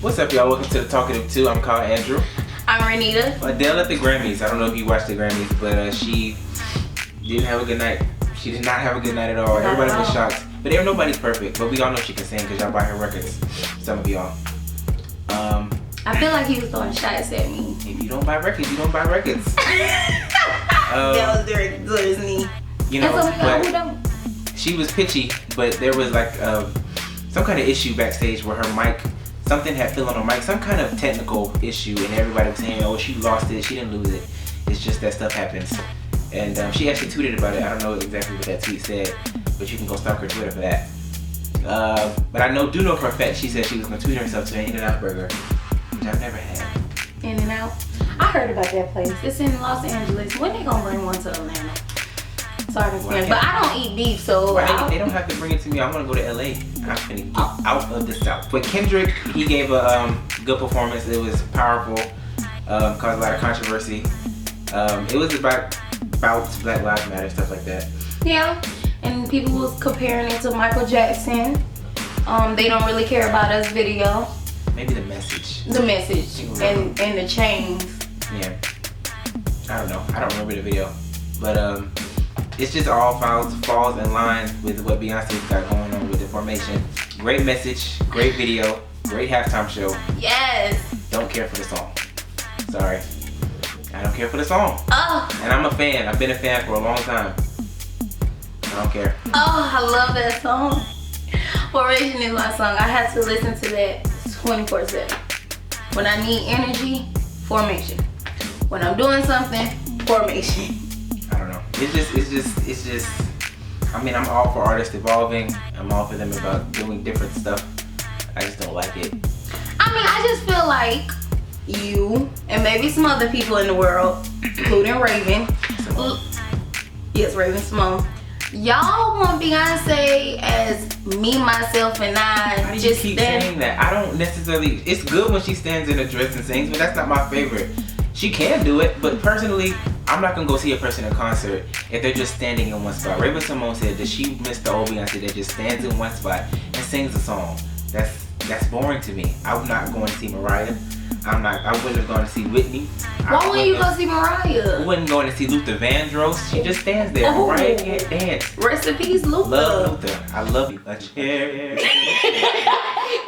What's up, y'all? Welcome to the Talkative 2. I'm called Andrew. I'm Renita. Adele at the Grammys. I don't know if you watched the Grammys, but she didn't have a good night. She did not have a good night at all. Everybody was shocked. But nobody's perfect. But we all know she can sing because y'all buy her records. Some of y'all. I feel like he was throwing shots at me. If you don't buy records, you don't buy records. That was directed towards me. You know, who don't? She was pitchy, but there was like some kind of issue backstage where her mic, something had fell on her mic, some kind of technical issue, and everybody was saying, oh, she lost it, she didn't lose it. It's just that stuff happens. And she actually tweeted about it. I don't know exactly what that tweet said, but you can go stalk her Twitter for that. But I do know for a fact she said she was going to tweet herself to an In-N-Out burger, which I've never had. In-N-Out? I heard about that place. It's in Los Angeles. When they going to bring one to Atlanta? Sorry, but I don't eat beef, so they don't have to bring it to me. I want to go to LA. I'm finna get out of the South. But Kendrick, he gave a good performance. It was powerful, caused a lot of controversy. It was about Black Lives Matter, stuff like that. Yeah, and people was comparing it to Michael Jackson. They don't really care about us video. Maybe the message. The message and the chains. Yeah. I don't know. I don't remember the video, but it's just all falls in line with what Beyonce's got going on with the formation. Great message, great video, great halftime show. Yes. Don't care for the song. Sorry. I don't care for the song. Oh. And I'm a fan. I've been a fan for a long time. I don't care. Oh, I love that song. Formation is my song. I have to listen to that 24/7. When I need energy, Formation. When I'm doing something, Formation. I don't know. It's just, I mean, I'm all for artists evolving. I'm all for them about doing different stuff. I just don't like it. I mean, I just feel like you and maybe some other people in the world, including Raven. Yes, Raven Simone. Y'all want Beyonce as me, myself, and I. Why do you keep saying that? I don't necessarily. It's good when she stands in a dress and sings, but that's not my favorite. She can do it, but personally, I'm not gonna go see a person in concert if they're just standing in one spot. Raven Simone said that she missed the old Beyonce that just stands in one spot and sings a song. That's boring to me. I'm not going to see Mariah. I wouldn't have gone to see Whitney. Why wouldn't you go see Mariah? I wasn't going to see Luther Vandross. She just stands there. Oh. Mariah can't dance. Rest in peace, Luther. Love Luther. I love you. A chair.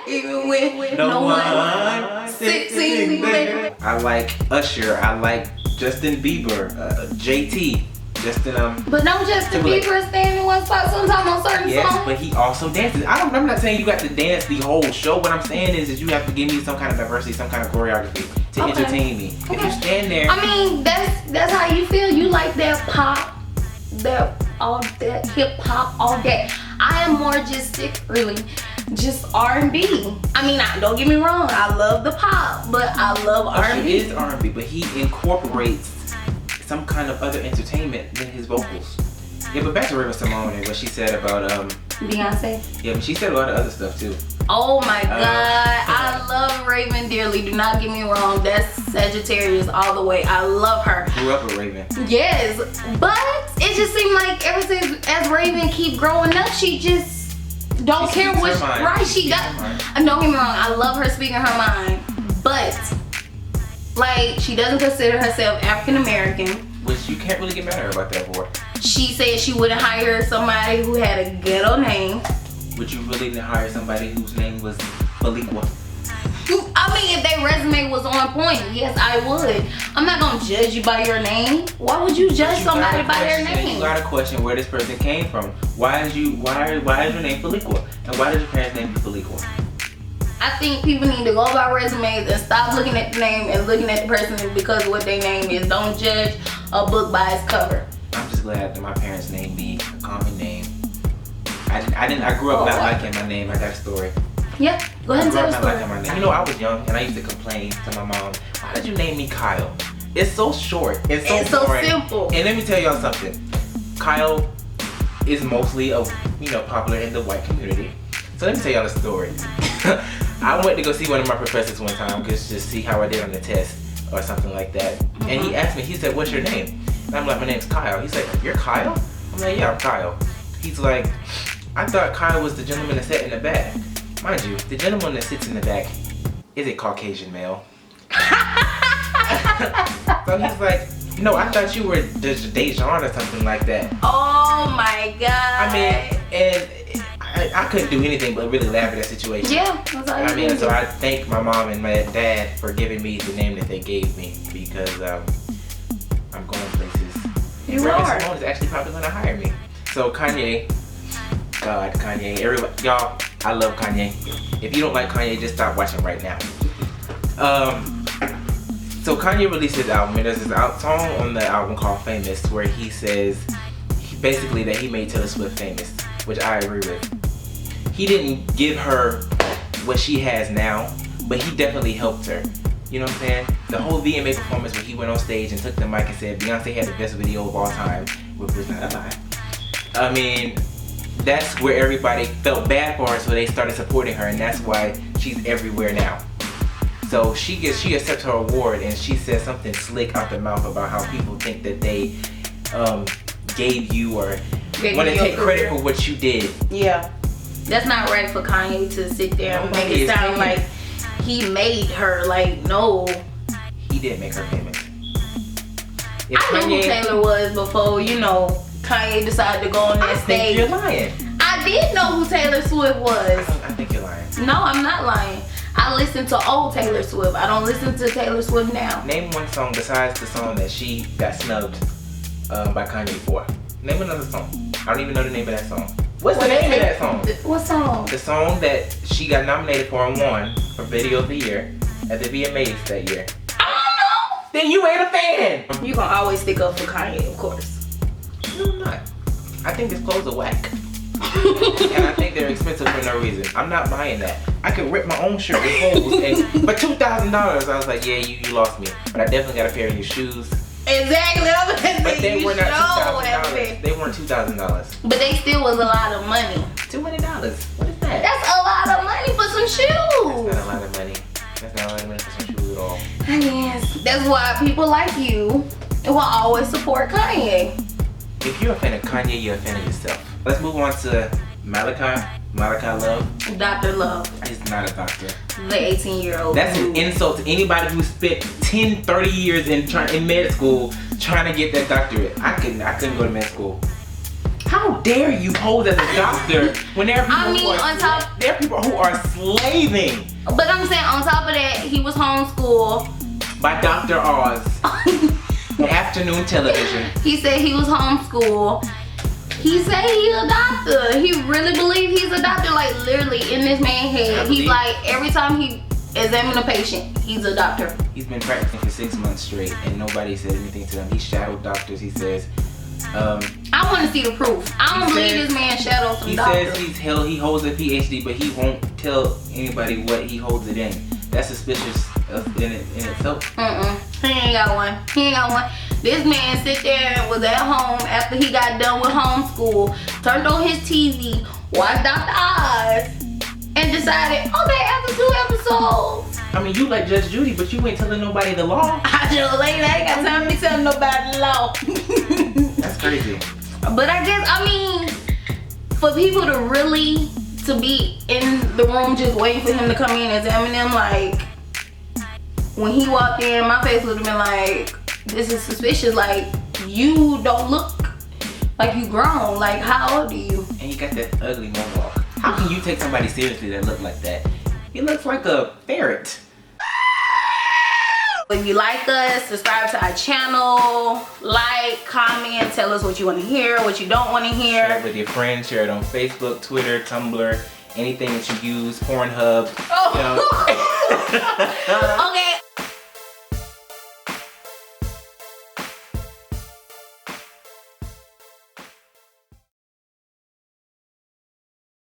Even when no one sits there. I like Usher. I like Justin Bieber. JT. But no, Justin Bieber standing in one spot sometimes on certain songs. Yes, but he also dances. I'm not saying you got to dance the whole show. What I'm saying is you have to give me some kind of diversity, some kind of choreography to entertain me. If you stand there, I mean, that's how you feel. You like that pop, all that hip hop, all that. I am more just R&B. I mean, don't get me wrong. I love the pop, but I love R&B. He is R&B, but he incorporates some kind of other entertainment in his vocals. Yeah, but back to Raven Simone and what she said about Beyonce. Yeah, but she said a lot of other stuff too. Oh my God, I love Raven dearly. Do not get me wrong. That's Sagittarius all the way. I love her. Grew up with Raven. Yes, but it just seemed like ever since as Raven keep growing up, she just don't care what she got. Don't get me wrong. I love her speaking her mind, but like, she doesn't consider herself African American. Which you can't really get mad at her about that for. She said she wouldn't hire somebody who had a ghetto name. Would you really didn't hire somebody whose name was Maliqua? I mean, if their resume was on point, yes, I would. I'm not gonna judge you by your name. Why would you judge somebody by their name? You gotta question where this person came from. Why is your name Maliqua? And why did your parents name you Maliqua? I think people need to go by resumes and stop looking at the name and looking at the person because of what their name is. Don't judge a book by its cover. I'm just glad that my parents named me a common name. I grew up not liking my name. I got a story. Yeah, go ahead and tell the story. Liking my name. You know, I was young and I used to complain to my mom, why did you name me Kyle? It's so short. It's so boring. Simple. And let me tell y'all something. Kyle is mostly popular in the white community. So let me tell y'all a story. I went to go see one of my professors one time just to see how I did on the test or something like that. And he asked me, he said, what's your name? And I'm like, my name's Kyle. He's like, you're Kyle? I'm like, yeah, I'm Kyle. He's like, I thought Kyle was the gentleman that sat in the back. Mind you, the gentleman that sits in the back is a Caucasian male. So he's like, no, I thought you were Dejan or something like that. Oh my God. I mean, and I couldn't do anything but really laugh at that situation. Yeah, that's all I mean, so I thank my mom and my dad for giving me the name that they gave me because I'm going places. And Grammy Perfromances is actually probably gonna hire me. So Kanye, God, Kanye, everybody, y'all, I love Kanye. If you don't like Kanye, just stop watching right now. So Kanye released his album, and there's this song on the album called Famous where he says basically that he made Taylor Swift famous, which I agree with. He didn't give her what she has now, but he definitely helped her. You know what I'm saying? The whole VMA performance where he went on stage and took the mic and said Beyonce had the best video of all time, which was not a lie. I mean, that's where everybody felt bad for her, so they started supporting her, and that's why she's everywhere now. So she accepts her award, and she says something slick out the mouth about how people think that they gave you or want to take credit for what you did. Yeah, that's not right for Kanye to sit there and make it sound like he made her. Like, no, he did make her famous. I knew who Taylor was before, you know, Kanye decided to go on that stage. I think you're lying. I did know who Taylor Swift was. I think you're lying. No, I'm not lying. I listen to old Taylor Swift. I don't listen to Taylor Swift now. Name one song besides the song that she got snubbed by Kanye for. Name another song. I don't even know the name of that song. What's the name of that song? What song? The song that she got nominated for and won for Video of the Year at the VMAs that year. I don't know. Then you ain't a fan. You gonna always stick up for Kanye, of course. No, I'm not. I think his clothes are whack. And I think they're expensive for no reason. I'm not buying that. I could rip my own shirt with holes, and for $2,000, I was like, yeah, you lost me. But I definitely got a pair of your shoes. Exactly. But they were not $2,000. They weren't $2,000. But they still was a lot of money. $200. What is that? That's a lot of money for some shoes. That's not a lot of money. That's not a lot of money for some shoes at all. Yes. That's why people like you will always support Kanye. If you're a fan of Kanye, you're a fan of yourself. Let's move on to Malachi. Malachi Love. Dr. Love. He's not a doctor. The 18-year-old. That's an insult to anybody who spent 10, 30 years in med school trying to get that doctorate. I couldn't go to med school. How dare you pose as a doctor when there are people who are slaving. But I'm saying on top of that, he was homeschooled by Dr. Oz. Afternoon television. He said he was homeschooled. He said he's a doctor. He really believes he's a doctor. Like literally in this man's head, he's like every time he examines a patient, he's a doctor. He's been practicing for 6 months straight, and nobody said anything to him. He shadowed doctors. He says, I want to see the proof. I don't believe this man shadowed some doctors. He says he holds a PhD, but he won't tell anybody what he holds it in. That's suspicious in itself. He ain't got one. He ain't got one. This man sit there and was at home after he got done with homeschool, turned on his TV, watched Dr. Oz, and decided, okay, after 2 episodes. I mean, you like Judge Judy, but you ain't telling nobody the law. I ain't got time to be telling nobody the law. That's crazy. But I guess, for people to really be in the room just waiting for him to come in and examine them, like, when he walked in, my face would have been like, this is suspicious. Like, you don't look like you grown. Like, how old are you? And you got that ugly mohawk. How can you take somebody seriously that look like that? He looks like a ferret. If you like us, subscribe to our channel, like, comment, tell us what you want to hear, what you don't want to hear. Share it with your friends, share it on Facebook, Twitter, Tumblr, anything that you use, Pornhub. Oh. You know. Okay,